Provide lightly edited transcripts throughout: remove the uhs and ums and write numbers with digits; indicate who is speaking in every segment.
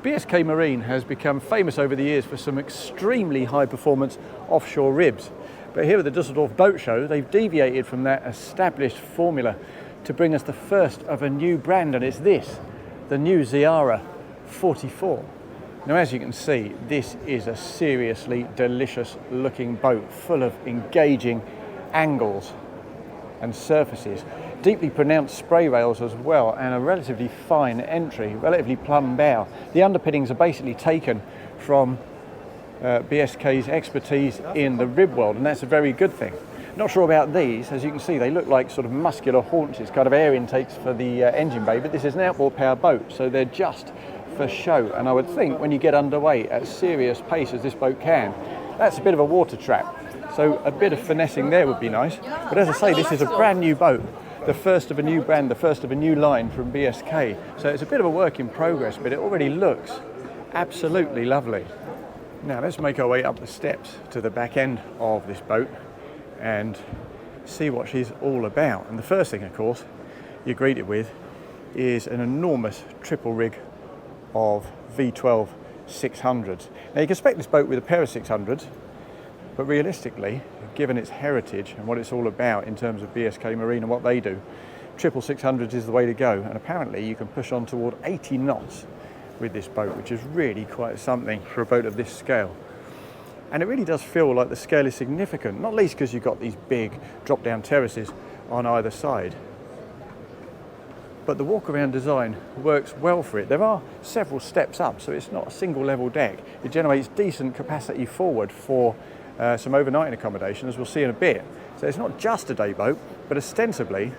Speaker 1: BSK Marine has become famous over the years for some extremely high performance offshore ribs. But here at the Düsseldorf Boat Show, they've deviated from that established formula to bring us the first of a new brand, and it's this, the new Zyara 44. Now, as you can see, this is a seriously delicious looking boat full of engaging angles and surfaces, deeply pronounced spray rails as well, and a relatively fine entry, relatively plumb bow. The underpinnings are basically taken from BSK's expertise in the rib world, and that's a very good thing. Not sure about these. As you can see, they look like sort of muscular haunches, kind of air intakes for the engine bay, but this is an outboard power boat, so they're just for show. And I would think when you get underway at serious pace as this boat can, that's a bit of a water trap. So a bit of finessing there would be nice. But as I say, this is a brand new boat, the first of a new brand, the first of a new line from BSK. So it's a bit of a work in progress, but it already looks absolutely lovely. Now let's make our way up the steps to the back end of this boat and see what she's all about. And the first thing, of course, you're greeted with is an enormous triple rig of V12 600s. Now you can spec this boat with a pair of 600s, but realistically, given its heritage and what it's all about in terms of BSK Marine and what they do, triple 600s is the way to go. And apparently you can push on toward 80 knots with this boat, which is really quite something for a boat of this scale. And it really does feel like the scale is significant, not least because you've got these big drop-down terraces on either side. But the walk-around design works well for it. There are several steps up, so it's not a single level deck. It generates decent capacity forward for some overnighting accommodation, as we'll see in a bit. So it's not just a day boat, but ostensibly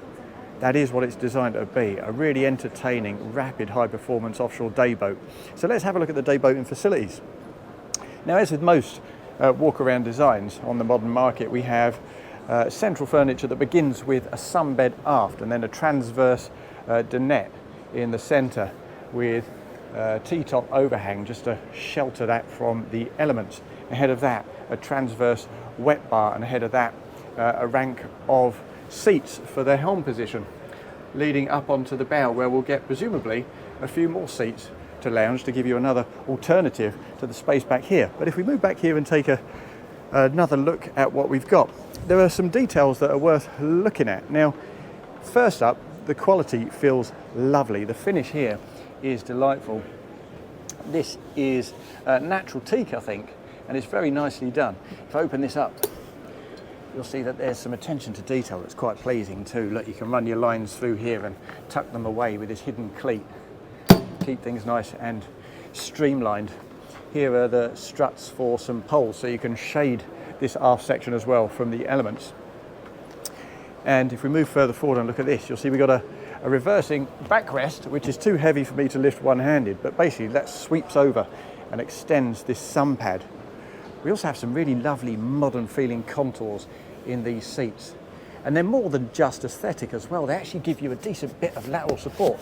Speaker 1: that is what it's designed to be, a really entertaining, rapid, high-performance offshore day boat. So let's have a look at the day boat and facilities. Now, as with most walk-around designs on the modern market, we have central furniture that begins with a sunbed aft and then a transverse dinette in the centre with T-top overhang just to shelter that from the elements. Ahead of that, a transverse wet bar, and ahead of that, a rank of seats for the helm position, leading up onto the bow, where we'll get presumably a few more seats to lounge to give you another alternative to the space back here. But if we move back here and take another look at what we've got, there are some details that are worth looking at. Now, first up, the quality feels lovely. The finish here is delightful. This is natural teak, I think, and it's very nicely done. If I open this up, you'll see that there's some attention to detail that's quite pleasing too. Look, you can run your lines through here and tuck them away with this hidden cleat. Keep things nice and streamlined. Here are the struts for some poles, so you can shade this aft section as well from the elements. And if we move further forward and look at this, you'll see we've got a reversing backrest, which is too heavy for me to lift one-handed, but basically that sweeps over and extends this sun pad. We also have some really lovely modern feeling contours in these seats. And they're more than just aesthetic as well. They actually give you a decent bit of lateral support,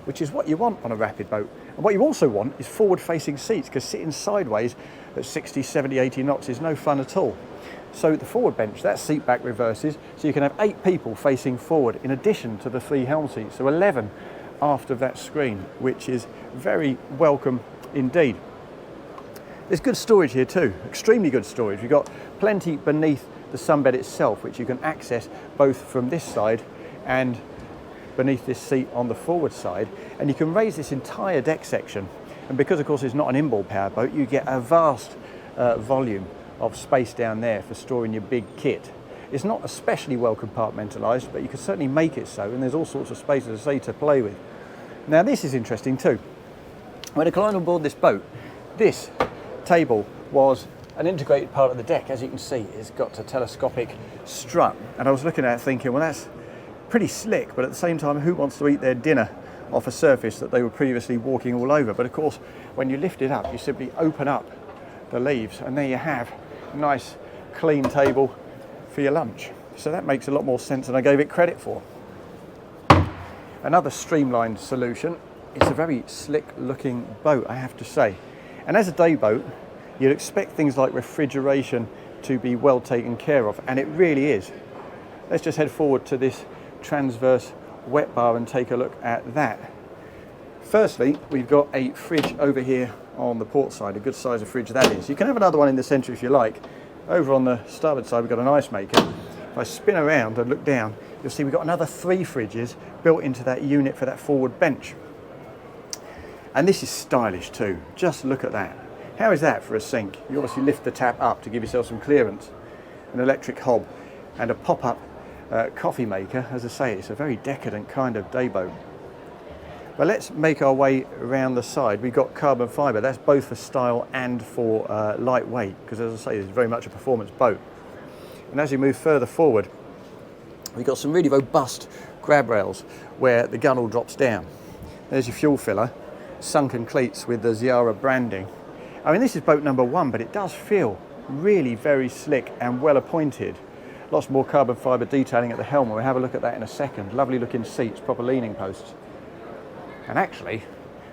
Speaker 1: which is what you want on a rapid boat. And what you also want is forward-facing seats, because sitting sideways at 60, 70, 80 knots is no fun at all. So the forward bench, that seat back reverses, so you can have 8 people facing forward in addition to the 3 helm seats, so 11 aft of that screen, which is very welcome indeed. There's good storage here too, extremely good storage. We've got plenty beneath the sunbed itself, which you can access both from this side and beneath this seat on the forward side. And you can raise this entire deck section. And because, of course, it's not an inboard power boat, you get a vast volume of space down there for storing your big kit. It's not especially well compartmentalised, but you can certainly make it so. And there's all sorts of space, as I say, to play with. Now, this is interesting too. When I climbed on board this boat, this table was an integrated part of the deck. As you can see, it's got a telescopic strut, and I was looking at it thinking, well, that's pretty slick, but at the same time, who wants to eat their dinner off a surface that they were previously walking all over? But of course, when you lift it up, you simply open up the leaves, and there you have a nice clean table for your lunch. So that makes a lot more sense than I gave it credit for. Another streamlined solution. It's a very slick looking boat, I have to say. And as a day boat, you'd expect things like refrigeration to be well taken care of, and it really is. Let's just head forward to this transverse wet bar and take a look at that. Firstly, we've got a fridge over here on the port side, a good size of fridge that is. You can have another one in the centre if you like. Over on the starboard side we've got an ice maker. If I spin around and look down, you'll see we've got another 3 fridges built into that unit for that forward bench. And this is stylish too. Just look at that. How is that for a sink? You obviously lift the tap up to give yourself some clearance. An electric hob and a pop-up coffee maker. As I say, it's a very decadent kind of day boat. But let's make our way around the side. We've got carbon fibre. That's both for style and for lightweight, because as I say, it's very much a performance boat. And as we move further forward, we've got some really robust grab rails where the gunnel drops down. There's your fuel filler, sunken cleats with the Zyara branding. I mean, this is boat number 1, but it does feel really very slick and well appointed. Lots more carbon fibre detailing at the helm. We'll have a look at that in a second. Lovely looking seats, proper leaning posts. And actually,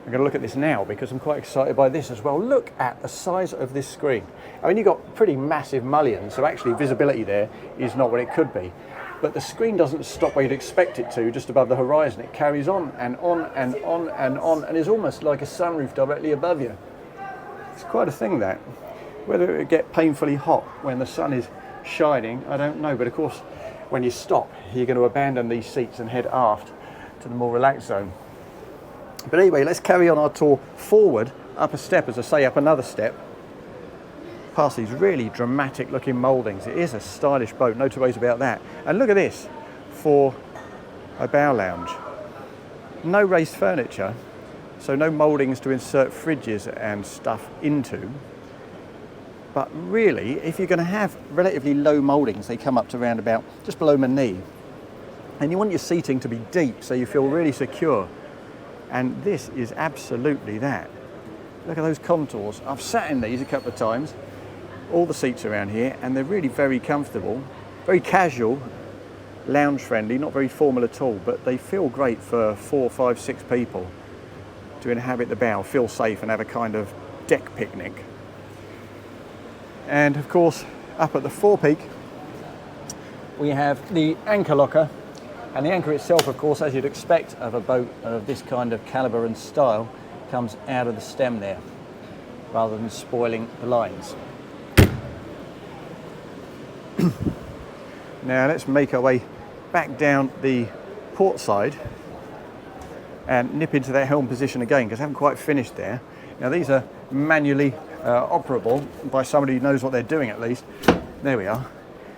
Speaker 1: I'm going to look at this now because I'm quite excited by this as well. Look at the size of this screen. I mean, you've got pretty massive mullions, so actually visibility there is not what it could be. But the screen doesn't stop where you'd expect it to, just above the horizon. It carries on and on and on and on, and is almost like a sunroof directly above you. It's quite a thing, that. Whether it would get painfully hot when the sun is shining, I don't know. But of course, when you stop, you're going to abandon these seats and head aft to the more relaxed zone. But anyway, let's carry on our tour forward, up a step, as I say, up another step, past these really dramatic looking mouldings. It is a stylish boat, no two ways about that. And look at this for a bow lounge. No raised furniture, so no mouldings to insert fridges and stuff into. But really, if you're going to have relatively low mouldings, they come up to around about just below my knee. And you want your seating to be deep so you feel really secure. And this is absolutely that. Look at those contours. I've sat in these a couple of times. All the seats around here, and they're really very comfortable, very casual, lounge friendly, not very formal at all, but they feel great for 4, 5, 6 people to inhabit the bow, feel safe and have a kind of deck picnic. And of course, up at the forepeak, we have the anchor locker. And the anchor itself, of course, as you'd expect of a boat of this kind of calibre and style, comes out of the stem there, rather than spoiling the lines. Now let's make our way back down the port side and nip into that helm position again, because I haven't quite finished there. Now these are manually operable by somebody who knows what they're doing, at least. There we are.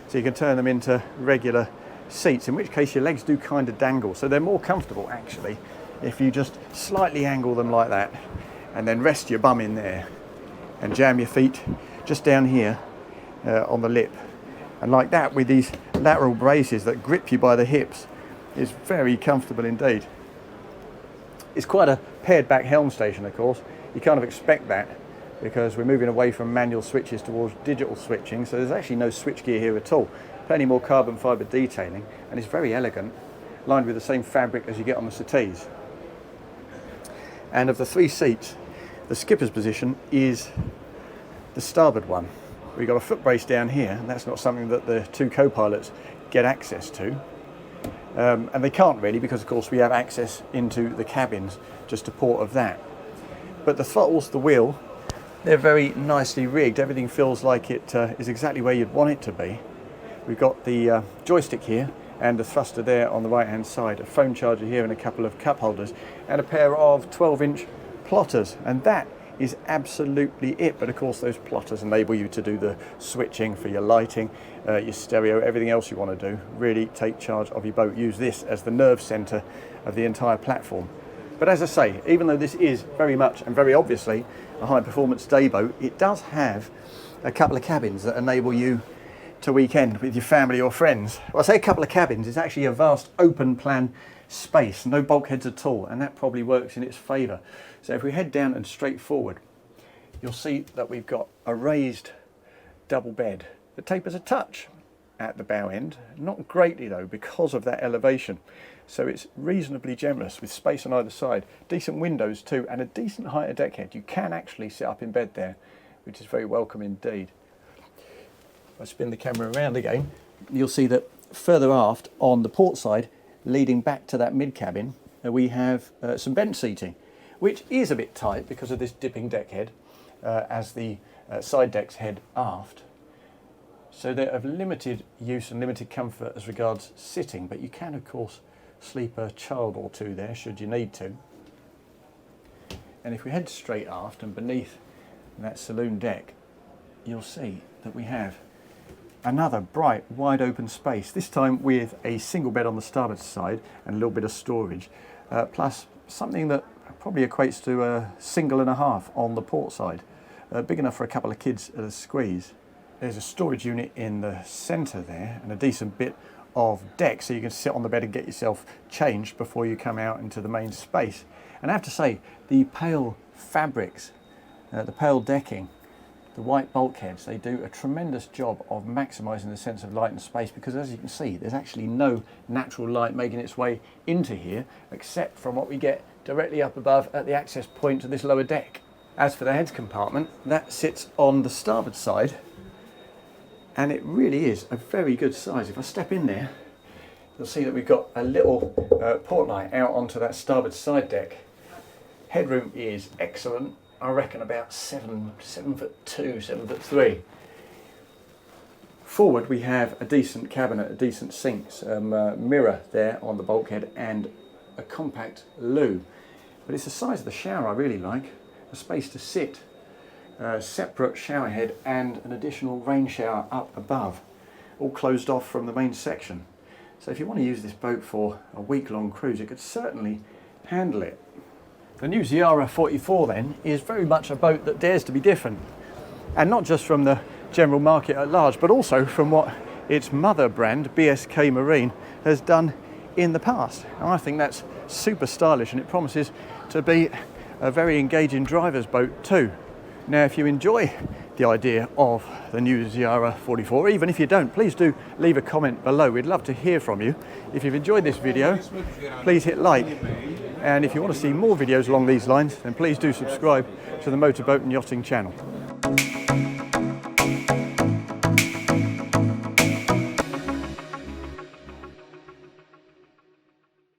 Speaker 1: So you can turn them into regular seats, in which case your legs do kind of dangle, so they're more comfortable actually if you just slightly angle them like that and then rest your bum in there and jam your feet just down here on the lip, and like that, with these lateral braces that grip you by the hips, is very comfortable indeed. It's quite a pared back helm station, of course. You kind of expect that because we're moving away from manual switches towards digital switching, so there's actually no switchgear here at all. Plenty more carbon fibre detailing, and it's very elegant, lined with the same fabric as you get on the settees. And of the 3 seats, the skipper's position is the starboard one. We've got a foot brace down here, and that's not something that the 2 co-pilots get access to. And they can't really, because of course we have access into the cabins just to port of that. But the throttles, the wheel, they're very nicely rigged. Everything feels like it is exactly where you'd want it to be. We've got the joystick here and the thruster there on the right hand side, a phone charger here and a couple of cup holders, and a pair of 12-inch plotters, and that is absolutely it. But of course those plotters enable you to do the switching for your lighting, your stereo, everything else you want to do. Really take charge of your boat. Use this as the nerve centre of the entire platform. But as I say, even though this is very much and very obviously a high performance day boat, it does have a couple of cabins that enable you to weekend with your family or friends. Well, I say a couple of cabins, it's actually a vast open plan space, no bulkheads at all, and that probably works in its favour. So if we head down and straight forward, you'll see that we've got a raised double bed that tapers a touch at the bow end, not greatly though because of that elevation. So it's reasonably generous with space on either side, decent windows too, and a decent height of deck head. You can actually sit up in bed there, which is very welcome indeed. If I spin the camera around again, you'll see that further aft on the port side, leading back to that mid cabin, we have some bench seating, which is a bit tight because of this dipping deck head as the side decks head aft. So they're of limited use and limited comfort as regards sitting, but you can of course sleep a child or two there should you need to. And if we head straight aft and beneath that saloon deck, you'll see that we have another bright, wide open space, this time with a single bed on the starboard side and a little bit of storage, plus something that probably equates to a single and a half on the port side, big enough for a couple of kids at a squeeze. There's a storage unit in the centre there and a decent bit of deck so you can sit on the bed and get yourself changed before you come out into the main space. And I have to say, the pale fabrics, the pale decking, the white bulkheads, they do a tremendous job of maximising the sense of light and space, because as you can see, there's actually no natural light making its way into here except from what we get directly up above at the access point to this lower deck. As for the heads compartment, that sits on the starboard side, and it really is a very good size. If I step in there, you'll see that we've got a little port light out onto that starboard side deck. Headroom is excellent. I reckon about 7'2", 7'3". Forward we have a decent cabinet, a decent sink, mirror there on the bulkhead and a compact loo. But it's the size of the shower I really like. A space to sit, a separate shower head and an additional rain shower up above, all closed off from the main section. So if you want to use this boat for a week-long cruise, it could certainly handle it. The new Zyara 44 then is very much a boat that dares to be different, and not just from the general market at large, but also from what its mother brand BSK Marine has done in the past. And I think that's super stylish, and it promises to be a very engaging driver's boat too. Now if you enjoy the idea of the new Zyara 44, even if you don't, please do leave a comment below. We'd love to hear from you. If you've enjoyed this video, please hit like. And if you want to see more videos along these lines, then please do subscribe to the Motorboat and Yachting channel.